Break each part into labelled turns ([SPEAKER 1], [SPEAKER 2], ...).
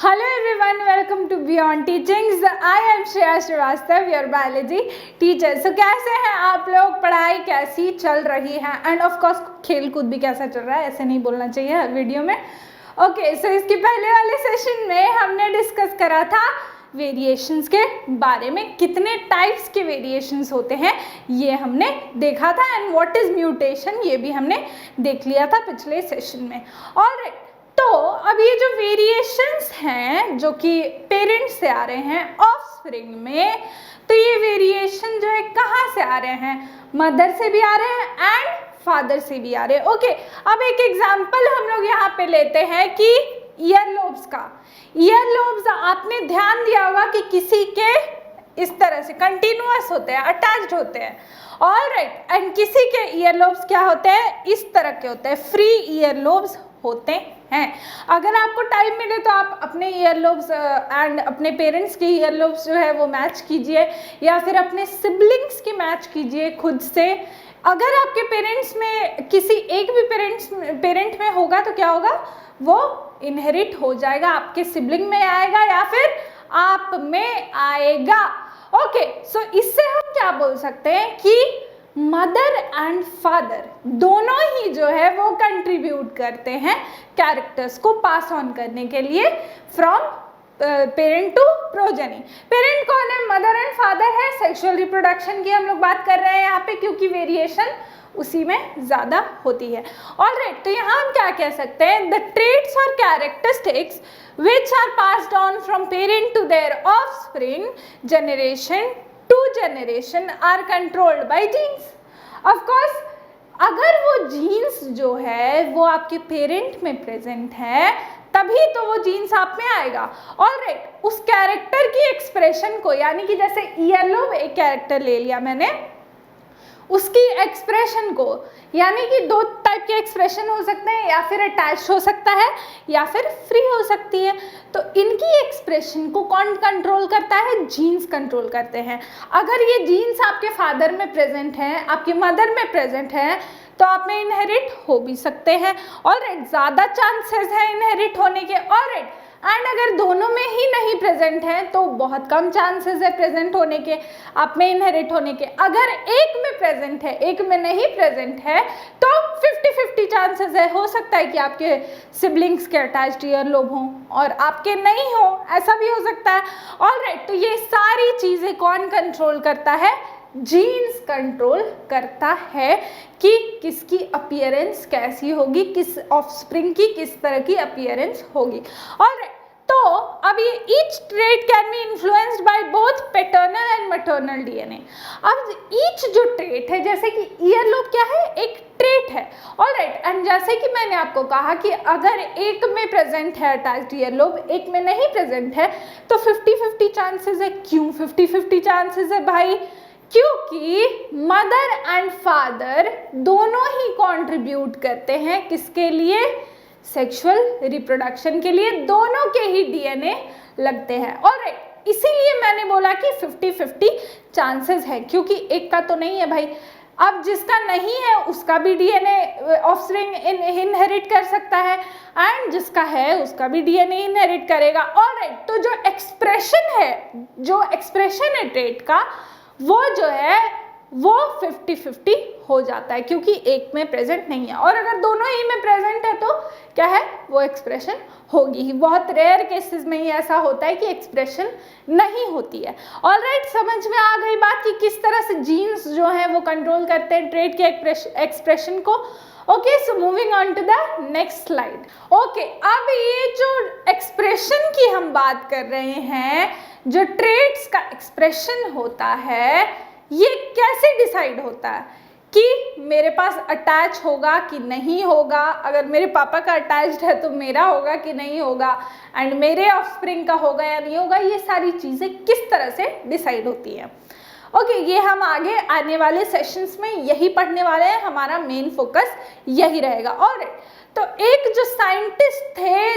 [SPEAKER 1] Hello everyone, welcome to Beyond Teachings. I am Shreya Srivastava, your biology teacher. So कैसे हैं आप लोग, पढ़ाई कैसी चल रही है एंड ऑफ कोर्स खेल कूद भी कैसा चल रहा है, ऐसे नहीं बोलना चाहिए हर वीडियो में. ओके, सो इसके पहले वाले सेशन में हमने डिस्कस करा था वेरिएशंस के बारे में. कितने टाइप्स के वेरिएशंस होते हैं ये हमने देखा था एंड व्हाट इज म्यूटेशन ये भी हमने देख लिया था पिछले सेशन में. ऑलराइट, तो अब ये जो वेरिएशंस हैं जो कि पेरेंट्स से आ रहे हैं ऑफस्प्रिंग में, तो ये वेरिएशन जो है कहाँ से आ रहे हैं? मदर से भी आ रहे हैं एंड फादर से भी आ रहे हैं. ओके, अब एक एग्जांपल हम लोग यहाँ पे लेते हैं कि ईयरलोब्स का. ईयरलोब्स आपने ध्यान दिया होगा कि किसी के इस तरह से कंटिन्यूअस होते हैं, अटैच्ड होते हैं. ऑलराइट, एंड किसी के ईयरलोब्स क्या होते हैं? इस तरह के होते हैं, फ्री ईयरलोब्स होते हैं. अगर आपको टाइम मिले तो आप अपने ईयरलोब्स एंड अपने पेरेंट्स के ईयरलोब्स जो है वो मैच कीजिए, या फिर अपने सिबलिंग्स की मैच कीजिए खुद से. अगर आपके पेरेंट्स में किसी एक भी पेरेंट में होगा तो क्या होगा? वो इनहेरिट हो जाएगा, आपके सिबलिंग में आएगा या फिर आप में आएगा. ओके, सो इससे हम क्या बोल सकते हैं कि मदर एंड फादर दोनों ही जो है वो कंट्रीब्यूट करते हैं कैरेक्टर्स को पास ऑन करने के लिए from parent to progeny. Parent कौन है? मदर एंड फादर है. सेक्सुअल रिप्रोडक्शन की हम लोग बात कर रहे हैं यहाँ पे, क्योंकि वेरिएशन उसी में ज़्यादा होती है. ऑलराइट, तो यहाँ हम क्या कह सकते हैं? द ट्रेट्स और characteristics which are passed on from parent to their offspring generation to generation are controlled by genes. Of course, अगर वो जीन्स जो है वो आपके पेरेंट में प्रेजेंट है तभी तो वो जीन्स आप में आएगा. ऑलराइट, उस कैरेक्टर की एक्सप्रेशन को, यानी कि जैसे ईयरलोब एक कैरेक्टर ले लिया मैंने, उसकी एक्सप्रेशन को, यानी कि दो टाइप के एक्सप्रेशन हो सकते हैं, या फिर अटैच हो सकता है या फिर फ्री हो सकती है. तो इनकी एक्सप्रेशन को कौन कंट्रोल करता है? जीन्स कंट्रोल करते हैं. अगर ये जीन्स आपके फादर में प्रेजेंट हैं, आपकी मदर में प्रेजेंट हैं, तो आप में इनहेरिट हो भी सकते हैं. ऑलराइट, ज़्यादा चांसेस हैं इनहेरिट होने के. ऑलराइट, एंड अगर दोनों में ही नहीं प्रेजेंट है तो बहुत कम चांसेस है प्रेजेंट होने के, आप में इनहेरिट होने के. अगर एक में प्रेजेंट है एक में नहीं प्रेजेंट है तो 50-50 चांसेस है. हो सकता है कि आपके सिबलिंग्स के अटैच्ड ईयरलोब हों और आपके नहीं हो, ऐसा भी हो सकता है. ऑलराइट, तो ये सारी चीज़ें कौन कंट्रोल करता है? जीन्स कंट्रोल करता है कि किसकी अपीयरेंस कैसी होगी, किस ऑफस्प्रिंग की किस तरह की अपीयरेंस होगी. ऑलराइट, तो अब ये each trait can be influenced by both paternal and maternal DNA. अब ईच जो ट्रेट है, जैसे कि ईयरलोब क्या है? एक ट्रेट है. ऑलराइट, एंड जैसे कि मैंने आपको कहा कि अगर एक में प्रेजेंट है अटैच्ड ईयरलोब, एक में नहीं प्रेजेंट है, तो 50-50 चांसेस है. क्यों 50-50 चांसेस है भाई? क्योंकि मदर एंड फादर दोनों ही कंट्रीब्यूट करते हैं किसके लिए? सेक्सुअल रिप्रोडक्शन के लिए. दोनों के ही डीएनए लगते हैं. ऑलराइट, इसीलिए मैंने बोला कि 50-50 चांसेस है, क्योंकि एक का तो नहीं है भाई. अब जिसका नहीं है उसका भी डीएनए ऑफस्प्रिंग इनहेरिट कर सकता है, एंड जिसका है उसका भी डीएनए इनहेरिट करेगा. ऑलराइट, तो जो एक्सप्रेशन है ट्रेट का, वो जो है वो 50-50 हो जाता है, क्योंकि एक में प्रेजेंट नहीं है. और अगर दोनों ही में प्रेजेंट है तो क्या है? वो एक्सप्रेशन होगी ही. बहुत रेयर केसेस में ही ऐसा होता है कि एक्सप्रेशन नहीं होती है. ऑलराइट, समझ में आ गई बात कि किस तरह से जीन्स जो है वो कंट्रोल करते हैं ट्रेट के एक्सप्रेशन को. Okay, so moving on to the next slide. Okay, अब ये जो एक्सप्रेशन की हम बात कर रहे हैं, जो ट्रेट्स का एक्सप्रेशन होता है, ये कैसे डिसाइड होता है कि मेरे पास अटैच होगा कि नहीं होगा? अगर मेरे पापा का अटैच्ड है तो मेरा होगा कि नहीं होगा, एंड मेरे ऑफस्प्रिंग का होगा या नहीं होगा, ये सारी चीज़ें किस तरह से डिसाइड होती हैं. ओके, ये हम आगे आने वाले सेशंस में यही पढ़ने वाले हैं. हमारा मेन फोकस यही रहेगा. और तो एक जो साइंटिस्ट थे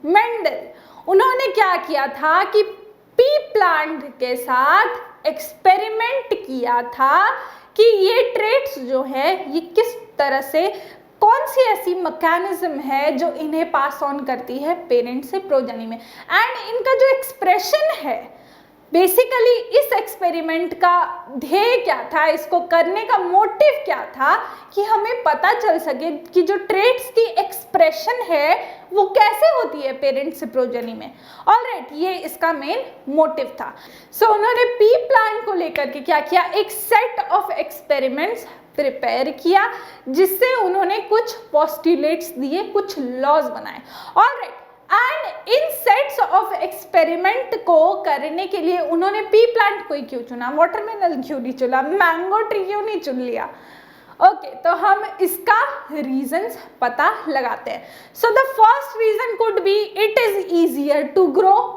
[SPEAKER 1] मेंडल, उन्होंने क्या किया था कि पी प्लांट के साथ एक्सपेरिमेंट किया था कि ये ट्रेट्स जो है ये किस तरह से कौन सी ऐसी मैकेनिज्म है जो इन्हें पास ऑन करती है पेरेंट से प्रोजेनी में। एंड इनका जो एक्सप्रेशन है, बेसिकली इस एक्सपेरिमेंट का ध्येय क्या था, इसको करने का मोटिव क्या था, कि हमें पता चल सके कि जो ट्रेट्स की एक्सप्रेशन है वो कैसे होती है पेरेंट से प्रोजेनी में। ऑलराइट, ये इसका मेन मोटिव था। सो उन्होंने पी प्लांट को लेकर के क्या किया, एक सेट ऑफ एक्सपेरिमेंट्स प्रिपेयर किया, जिससे उन्होंने कुछ पोस्टुलेट्स दिए, कुछ लॉज बनाए। Alright, and in sets of experiment को करने के लिए उन्होंने पी प्लांट को ही क्यों चुना, वाटरमेलन क्यों नहीं चुना, मैंगो ट्री क्यों नहीं चुन लिया। ओके, तो हम इसका रीजंस पता लगाते हैं। So the first reason could be it is easier to grow.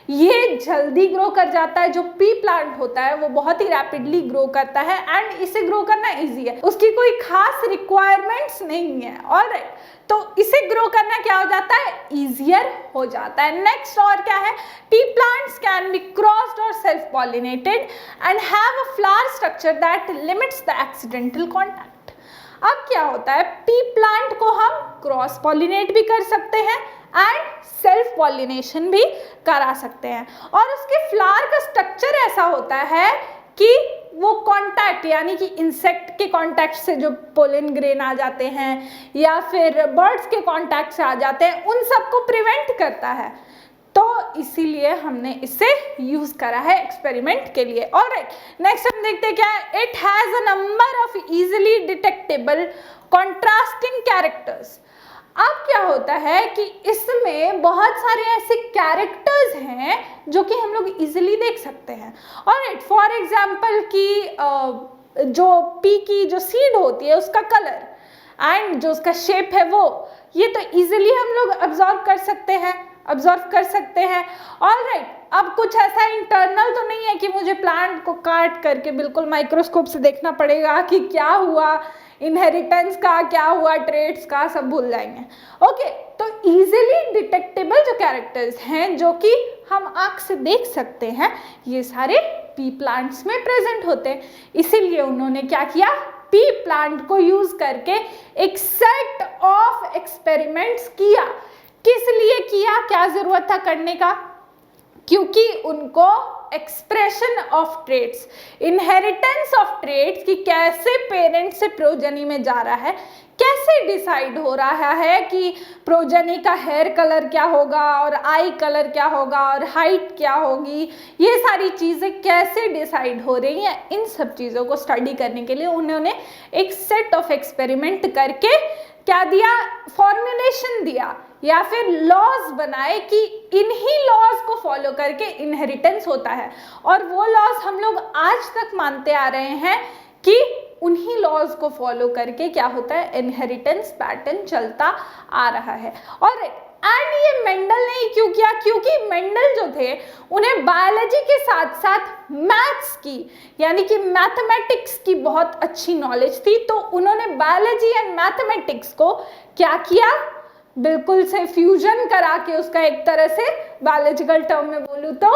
[SPEAKER 1] ये जल्दी ग्रो कर जाता है। जो पी प्लांट होता है वो बहुत ही रैपिडली ग्रो करता है एंड इसे ग्रो करना इजी है, उसकी कोई खास रिक्वायरमेंट्स नहीं है। ऑलराइट, तो इसे ग्रो करना क्या हो जाता है, इजियर हो जाता है। नेक्स्ट और क्या है, pea plants can be crossed और self pollinated and have a flower structure that limits the accidental contact. अब क्या होता है, पी प्लांट को हम क्रॉस पॉलिनेट भी कर सकते हैं एंड सेल्फ पॉलिनेशन भी करा सकते हैं, और उसके फ्लावर का स्ट्रक्चर ऐसा होता है कि वो कांटेक्ट, यानी कि इंसेक्ट के कांटेक्ट से जो पोलन ग्रेन आ जाते हैं या फिर बर्ड्स के कांटेक्ट से आ जाते हैं, उन सबको प्रिवेंट करता है। तो इसीलिए हमने इसे यूज करा है एक्सपेरिमेंट के लिए। ऑलराइट, नेक्स्ट हम देखते हैं क्या है, it has a number of easily detectable contrasting characters. अब क्या होता है कि इसमें बहुत सारे ऐसे कैरेक्टर्स हैं जो कि हम लोग इजीली देख सकते हैं। ऑलराइट, फॉर एग्जांपल कि जो पी की जो सीड होती है उसका कलर एंड जो उसका शेप है वो, ये तो इजीली हम लोग ऑब्जर्व कर सकते हैं। ऑलराइट, अब कुछ ऐसा इंटरनल तो नहीं है कि मुझे प्लांट को काट करके बिल्कुल माइक्रोस्कोप से देखना पड़ेगा कि क्या हुआ, इनहेरिटेंस का क्या हुआ, ट्रेट्स का, सब भूल जाएंगे। ओके, तो इजीली डिटेक्टेबल जो कैरेक्टर्स हैं जो कि हम आंख से देख सकते हैं, ये सारे पी प्लांट्स में प्रेजेंट होते हैं। इसीलिए उन्होंने क्या किया, पी प्लांट को यूज करके एक सेट ऑफ एक्सपेरिमेंट्स किया। किस लिए किया, क्या जरूरत था करने का, क्योंकि उनको expression of traits, inheritance of traits कि कैसे पेरेंट से प्रोजेनी में जा रहा है, कैसे डिसाइड हो रहा है कि प्रोजेनी का हेयर कलर क्या होगा और आई कलर क्या होगा और हाइट क्या होगी, ये सारी चीज़ें कैसे डिसाइड हो रही हैं, इन सब चीज़ों को स्टडी करने के लिए उन्होंने एक सेट ऑफ एक्सपेरिमेंट करके क्या दिया, फॉर्मुलेशन दिया या फिर लॉज बनाए कि इन्हीं लॉज को फॉलो करके इनहेरिटेंस होता है। और वो लॉज हम लोग आज तक मानते आ रहे हैं कि उन्हीं लॉज को फॉलो करके क्या होता है, इनहेरिटेंस पैटर्न चलता आ रहा है। और एंड ये मेंडल ने क्यों किया, क्योंकि मेंडल जो थे उन्हें बायोलॉजी के साथ साथ मैथ्स की, यानी कि मैथमेटिक्स की बहुत अच्छी नॉलेज थी। तो उन्होंने बायोलॉजी एंड मैथमेटिक्स को क्या किया, बिल्कुल से फ्यूजन करा के उसका एक तरह से बायोलॉजिकल टर्म में बोलूँ तो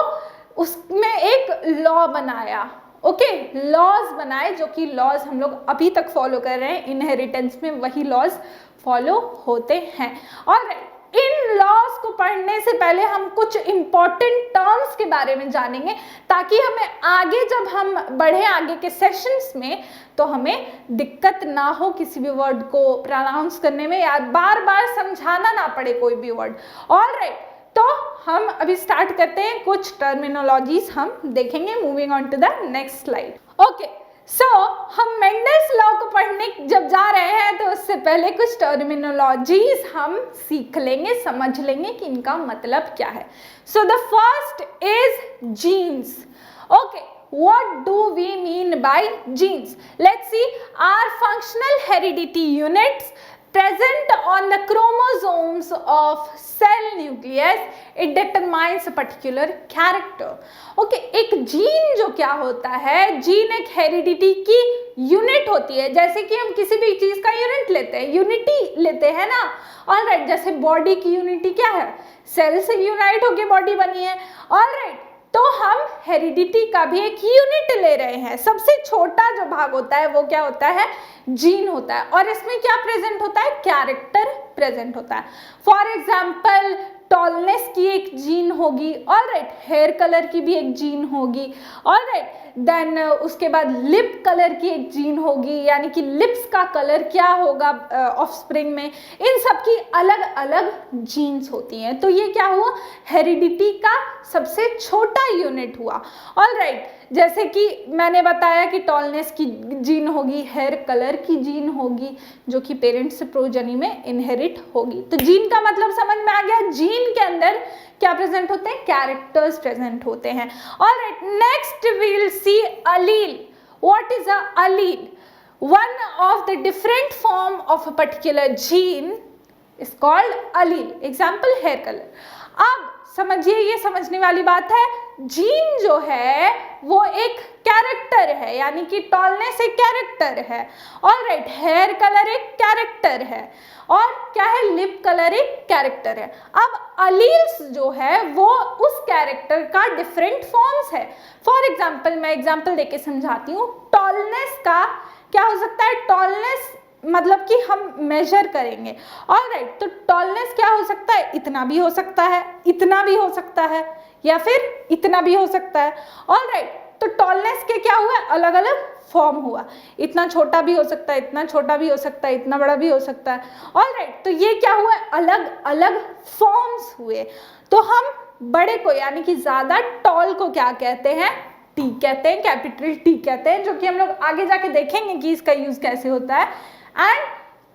[SPEAKER 1] उसमें एक लॉ बनाया। ओके, लॉज बनाए, जो कि लॉज हम लोग अभी तक फॉलो कर रहे हैं, इनहेरिटेंस में वही लॉज फॉलो होते हैं। और इन लॉज को पढ़ने से पहले हम कुछ इंपॉर्टेंट टर्म्स के बारे में जानेंगे, ताकि हमें आगे जब हम बढ़े आगे के सेशंस में तो हमें दिक्कत ना हो किसी भी वर्ड को प्रोनाउंस करने में या बार बार समझाना ना पड़े कोई भी वर्ड। ऑलराइट, तो हम अभी स्टार्ट करते हैं, कुछ टर्मिनोलॉजीज हम देखेंगे। Moving on to the next slide. Okay, so हम मेंडल्स लॉ को पढ़ने जब जा रहे हैं तो उससे पहले कुछ टर्मिनोलॉजीज हम सीख लेंगे, समझ लेंगे कि इनका मतलब क्या है। So the first is genes. Okay, what do we mean by genes? Let's see, are functional heredity units present on the chromosomes of cell nucleus. It determines a particular character. Okay, एक gene जो क्या होता है, gene एक heredity की unit होती है। जैसे कि हम किसी भी चीज का यूनिट लेते हैं, यूनिटी लेते हैं ना। ऑलराइट, जैसे बॉडी की यूनिटी क्या है, सेल से यूनाइट होके बॉडी बनी है। ऑलराइट, तो हम हेरिडिटी का भी एक यूनिट ले रहे हैं। सबसे छोटा जो भाग होता है वो क्या होता है, जीन होता है, और इसमें क्या प्रेजेंट होता है, कैरेक्टर प्रेजेंट होता है। फॉर एग्जाम्पल टॉलनेस की एक जीन होगी, ऑलराइट, हेयर कलर की भी एक जीन होगी, ऑलराइट, देन उसके बाद लिप कलर की एक जीन होगी, यानी कि लिप्स का कलर क्या होगा ऑफस्प्रिंग में, इन सब की अलग अलग जीन्स होती हैं। तो ये क्या हुआ, हेरिडिटी का सबसे छोटा यूनिट हुआ, ऑलराइट। जैसे कि मैंने बताया कि टॉलनेस की जीन होगी, हेयर कलर की जीन होगी, जो कि पेरेंट्स से प्रोजनी में इनहेरिट होगी। तो जीन का मतलब समझ में आ गया, जीन के अंदर क्या प्रेजेंट होते हैं, कैरेक्टर्स प्रेजेंट होते हैं। Alright, next we will see allele. What is a allele? One of the different form of a particular gene is called allele. Example hair colour. अब समझिए, ये समझने वाली बात है, जीन जो है वो एक कैरेक्टर है, यानी कि टॉलनेस एक कैरेक्टर है, ऑलराइट, हेयर कलर एक कैरेक्टर है, और क्या है, लिप कलर एक कैरेक्टर है। अब अलील्स जो है वो उस कैरेक्टर का डिफरेंट फॉर्म्स है। फॉर एग्जाम्पल, मैं एग्जाम्पल देके समझाती हूँ। टॉलनेस का क्या हो सकता है, टॉलनेस मतलब कि हम मेजर करेंगे, ऑलराइट, तो टॉलनेस क्या हो सकता है, इतना भी हो सकता है, इतना भी हो सकता है, या फिर इतना भी हो सकता है, ऑलराइट। तो टॉलनेस के क्या हुआ, अलग अलग फॉर्म हुआ, इतना छोटा भी हो सकता है, इतना छोटा भी हो सकता है, इतना बड़ा भी हो सकता है, ऑलराइट। तो ये क्या हुआ, अलग अलग फॉर्म्स हुए। तो हम बड़े को यानी कि ज्यादा टॉल को क्या कहते हैं, टी कहते हैं, कैपिटल टी कहते हैं, जो कि हम लोग आगे जाके देखेंगे कि इसका यूज कैसे होता है। एंड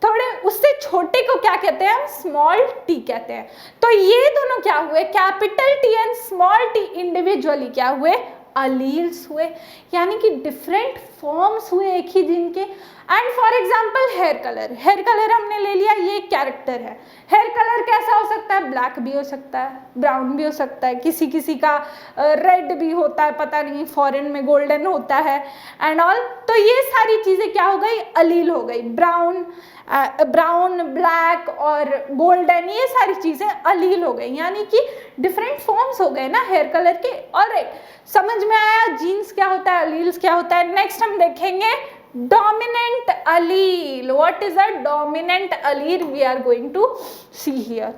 [SPEAKER 1] थोड़े उससे छोटे को क्या कहते हैं, हम स्मॉल टी कहते हैं। तो ये दोनों क्या हुए, capital T and small T individually क्या हुए, अलील्स हुए, यानी कि डिफरेंट फॉर्म्स हुए एक ही जीन के। And for example hair colour, hair colour हमने ले लिया, ये एक कैरेक्टर है। हेयर कलर कैसा हो सकता है, ब्लैक भी हो सकता है, ब्राउन भी हो सकता है, किसी किसी का रेड भी होता है, पता नहीं, फॉरेन में गोल्डन होता है एंड ऑल। तो ये सारी चीजें क्या हो गई, अलील हो गई। ब्राउन, ब्लैक और गोल्डन, ये सारी चीजें अलील हो गई, यानी कि डिफरेंट फॉर्म्स हो गए ना हेयर कलर के। ऑलराइट, समझ में आया जीन्स क्या होता है, अलील्स क्या होता है। नेक्स्ट हम देखेंगे dominant allele. What is a dominant allele? We are going to see here.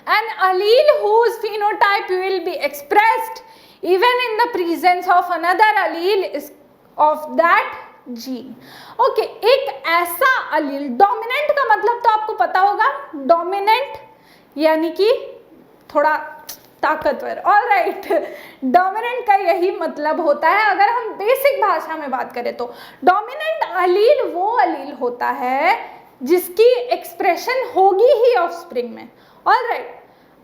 [SPEAKER 1] An allele whose phenotype will be expressed even in the presence of another allele is of that gene. Okay, एक ऐसा allele, dominant का मतलब तो आपको पता होगा, dominant यानी कि थोड़ा ताकतवर, ऑलराइट। डोमिनेंट का यही मतलब होता है। अगर हम बेसिक भाषा में बात करें तो डोमिनेंट अलील वो अलील होता है जिसकी एक्सप्रेशन होगी ही ऑफस्प्रिंग में, ऑलराइट,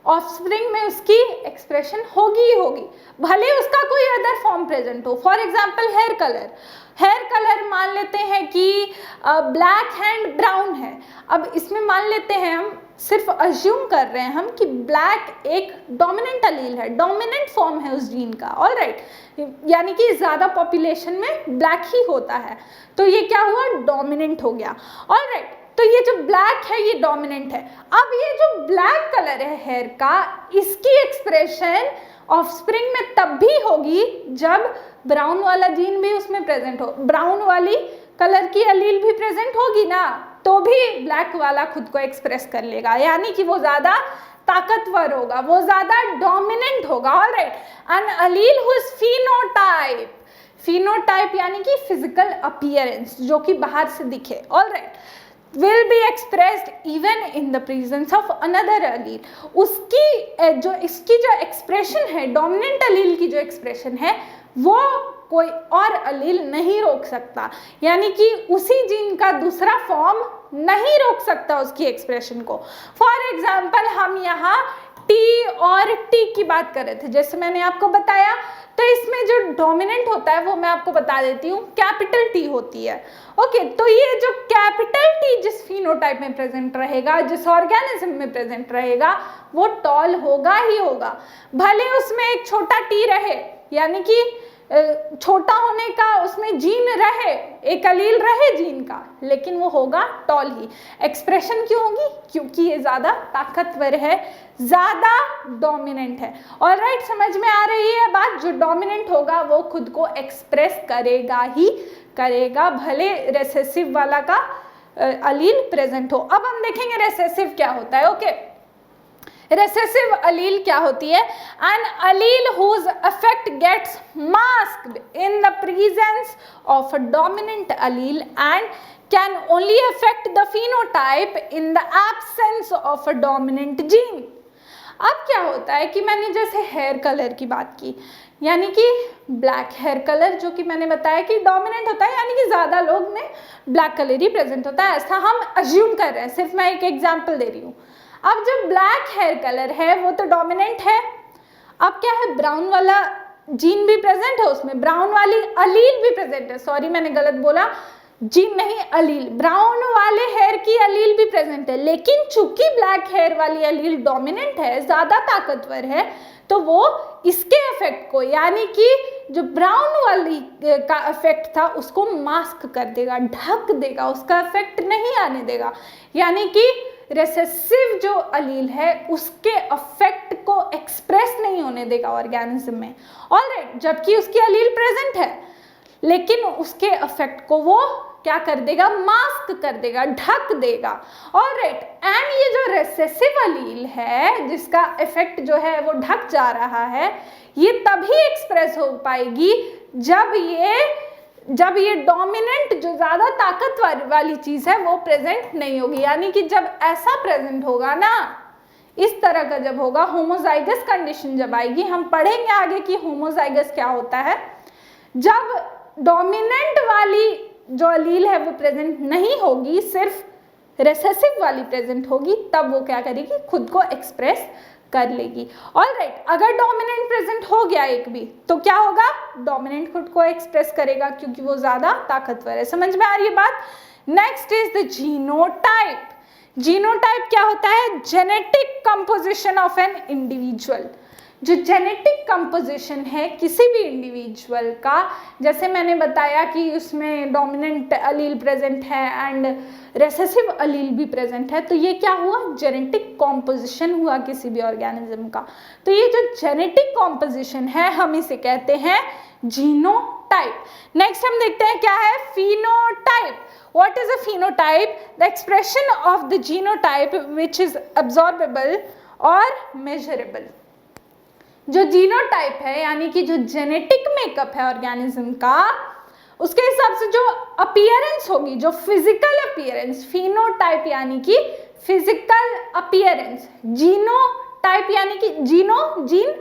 [SPEAKER 1] ऑफस्प्रिंग में उसकी एक्सप्रेशन होगी ही होगी, भले उसका कोई अदर फॉर्म प्रेजेंट हो। For example hair colour, hair colour मान लेते हैं कि ब्लैक एंड ब्राउन है। अब इसमें मान लेते हैं, हम सिर्फ अज्यूम कर रहे हैं हम कि ब्लैक एक डोमिनेंट अलील है, डोमिनेंट फॉर्म है उस जीन का, ऑलराइट, यानी कि ज्यादा पॉपुलेशन में ब्लैक ही होता है, तो ये क्या हुआ, डोमिनेंट हो गया, ऑलराइट। तो ये जो ब्लैक है ये डोमिनेंट है। अब ये जो ब्लैक कलर है हेयर का, इसकी एक्सप्रेशन ऑफस्प्रिंग में तब भी होगी जब ब्राउन वाला जीन भी उसमें प्रेजेंट हो, ब्राउन वाली कलर की अलील भी प्रेजेंट होगी ना, तो भी ब्लैक वाला खुद को एक्सप्रेस कर लेगा, यानी कि वो ज्यादा ताकतवर होगा, वो ज्यादा डोमिनेंट होगा, alright. An allele whose phenotype, phenotype यानी कि फिजिकल अपीयरेंस, जो कि बाहर से दिखे, alright, will be expressed even in the presence of another allele. उसकी जो इसकी जो एक्सप्रेशन है, डोमिनेंट अलील की जो एक्सप्रेशन है, वो कोई और अलील नहीं रोक सकता, यानी कि उसी जीन का दूसरा फॉर्म नहीं रोक सकता उसकी एक्सप्रेशन को। फॉर एग्जाम्पल, हम यहाँ टी और टी की बात कर रहे थे, जैसे मैंने आपको बताया, तो इसमें जो डोमिनेंट होता है वो मैं आपको बता देती हूँ, कैपिटल टी होती है। ओके, तो ये जो कैपिटल टी जिस फिनोटाइप में प्रेजेंट रहेगा, जिस ऑर्गेनिज्म में प्रेजेंट रहेगा, वो टॉल होगा ही होगा, भले उसमें एक छोटा टी रहे, यानी कि छोटा होने का उसमें जीन रहे, एक अलील रहे जीन का, लेकिन वो होगा टॉल ही। एक्सप्रेशन क्यों होगी? क्योंकि ये ज़्यादा ताकतवर है, ज़्यादा डोमिनेंट है। और राइट, समझ में आ रही है बात? जो डोमिनेंट होगा वो खुद को एक्सप्रेस करेगा ही करेगा, भले रेसेसिव वाला का अलील प्रेजेंट हो। अब हम देखेंगे रेसेसिव क्या होता है। ओके, रेसेसिव अलील क्या होती है? An allele whose effect gets masked in the presence of a dominant allele and can only affect the phenotype in the absence of a dominant gene. अब क्या होता है कि मैंने जैसे हेयर कलर की बात की, यानी कि ब्लैक हेयर कलर जो कि मैंने बताया कि डोमिनेंट होता है, यानी कि ज़्यादा लोग में ब्लैक कलर ही प्रेजेंट होता है, ऐसा हम अज्यूम कर रहे हैं, सिर्फ मैं एक एग्जांपल दे रही हूँ। अब जो ब्लैक हेयर कलर है वो तो डोमिनेंट है। अब क्या है, ब्राउन वाला जीन भी प्रेजेंट है उसमें, ब्राउन वाली अलील भी प्रेजेंट है, सॉरी मैंने गलत बोला, जीन नहीं अलील, ब्राउन वाले हेयर की अलील भी प्रेजेंट है, लेकिन चूंकि ब्लैक हेयर वाली अलील डोमिनेंट है, ज़्यादा ताकतवर है, तो वो इसके इफेक्ट को, यानी कि जो ब्राउन वाली का इफेक्ट था उसको मास्क कर देगा, ढक देगा, उसका इफेक्ट नहीं आने देगा। यानी कि रेसेसिव जो अलील है उसके इफेक्ट को एक्सप्रेस नहीं होने देगा ऑर्गेनिज्म में। ऑलराइट, जबकि उसकी अलील प्रेजेंट है, लेकिन उसके इफेक्ट को वो क्या कर देगा? मास्क कर देगा, ढक देगा। ऑलराइट, एंड ये जो रेसेसिव अलील है जिसका इफेक्ट जो है वो ढक जा रहा है, ये तभी एक्सप्रेस हो पाएगी जब ये डोमिनेंट जो ज़्यादा ताकतवर वाली चीज़ है वो प्रेजेंट नहीं होगी। यानी कि जब ऐसा प्रेजेंट होगा ना, इस तरह का जब होगा, होमोजाइगस कंडीशन जब आएगी, हम पढ़ेंगे आगे कि होमोजाइगस क्या होता है। जब डोमिनेंट वाली जो अलील है वो प्रेजेंट नहीं होगी, सिर्फ रेसेसिव वाली प्रेजेंट होगी, तब वो क्या करेगी? खुद को एक्सप्रेस कर लेगी। ऑलराइट, अगर डोमिनेंट प्रेजेंट हो गया एक भी, तो क्या होगा? डोमिनेंट खुद को एक्सप्रेस करेगा क्योंकि वो ज्यादा ताकतवर है। समझ में आ रही है बात? Next is the genotype. Genotype क्या होता है? Genetic composition of an individual. जो जेनेटिक कंपोजिशन है किसी भी इंडिविजुअल का, जैसे मैंने बताया कि उसमें डोमिनेंट अलील प्रेजेंट है एंड रेसेसिव अलील भी प्रेजेंट है, तो ये क्या हुआ? जेनेटिक कॉम्पोजिशन हुआ किसी भी ऑर्गेनिज्म का। तो ये जो जेनेटिक कॉम्पोजिशन है हम इसे कहते हैं जीनोटाइप। नेक्स्ट हम देखते हैं क्या है? Phenotype. What is a phenotype? The expression of the genotype which is absorbable or measurable. जो जीनोटाइप है यानी कि जो जेनेटिक मेकअप है ऑर्गेनिज्म का, उसके हिसाब से जो अपीयरेंस होगी, जो फिजिकल अपीयरेंस, फिनोटाइप यानी कि फिजिकल अपीयरेंस, जीनोटाइप यानी कि जीन,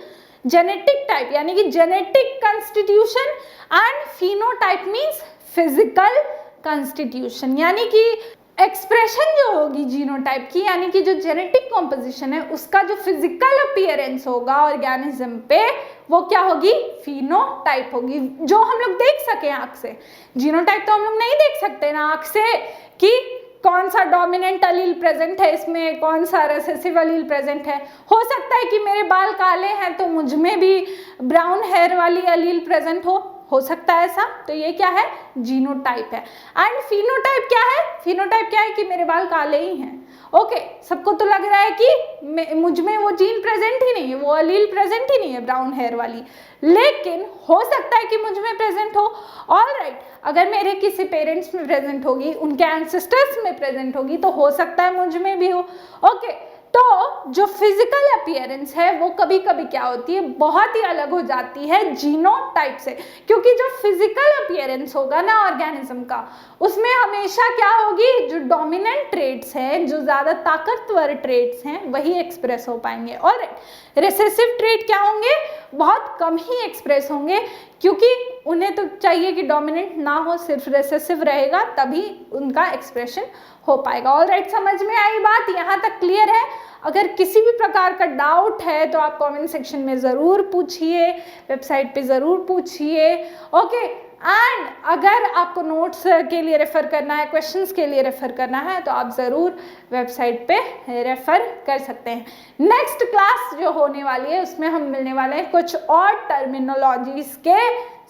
[SPEAKER 1] जेनेटिक टाइप यानी कि genetic constitution, and phenotype means physical constitution, यानी कि एक्सप्रेशन जो होगी जीनोटाइप की, यानी कि जो जेनेटिक कॉम्पोजिशन है उसका जो फिजिकल अपीयरेंस होगा ऑर्गेनिज्म पे, वो क्या होगी? फिनोटाइप होगी, जो हम लोग देख सके आंख से। जीनोटाइप तो हम लोग नहीं देख सकते ना आंख से कि कौन सा डोमिनेंट अलील प्रेजेंट है इसमें, कौन सा रेसेसिव अलील प्रेजेंट है। हो सकता है कि मेरे बाल काले हैं तो मुझ में भी ब्राउन हेयर वाली अलील प्रेजेंट हो सकता है ऐसा। तो ये क्या है? जीनोटाइप है। एंड फिनोटाइप क्या है? फिनोटाइप क्या है कि मेरे बाल काले ही हैं। ओके, सबको तो लग रहा है कि मुझ में वो जीन प्रेजेंट ही नहीं है, वो अलील प्रेजेंट ही नहीं है ब्राउन हेयर वाली, लेकिन हो सकता है कि मुझ में प्रेजेंट हो। ऑलराइट, अगर मेरे किसी पेरेंट्स में प्रेजेंट होगी, उनके एंसेस्टर्स में प्रेजेंट होगी, तो हो सकता है मुझ में भी हो। ओके, तो जो फिजिकल अपीयरेंस है वो कभी कभी क्या होती है? बहुत ही अलग हो जाती है जीनोटाइप से, क्योंकि जो फिजिकल अपीयरेंस होगा ना ऑर्गेनिज्म का, उसमें हमेशा क्या होगी? जो डोमिनेंट ट्रेट्स हैं, जो ज़्यादा ताकतवर ट्रेट्स हैं, वही एक्सप्रेस हो पाएंगे। और रेसेसिव ट्रेट क्या होंगे? बहुत कम ही एक्सप्रेस होंगे, क्योंकि उन्हें तो चाहिए कि डोमिनेंट ना हो, सिर्फ रेसेसिव रहेगा तभी उनका एक्सप्रेशन हो पाएगा। ऑलराइट, समझ में आई बात? यहाँ तक क्लियर है? अगर किसी भी प्रकार का डाउट है तो आप कमेंट सेक्शन में ज़रूर पूछिए, वेबसाइट पे ज़रूर पूछिए। ओके, एंड अगर आपको नोट्स के लिए रेफर करना है, क्वेश्चंस के लिए रेफर करना है, तो आप ज़रूर वेबसाइट पे रेफर कर सकते हैं। नेक्स्ट क्लास जो होने वाली है उसमें हम मिलने वाले हैं कुछ और टर्मिनोलॉजीज के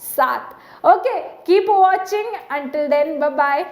[SPEAKER 1] साथ। Okay, keep watching, until then bye bye.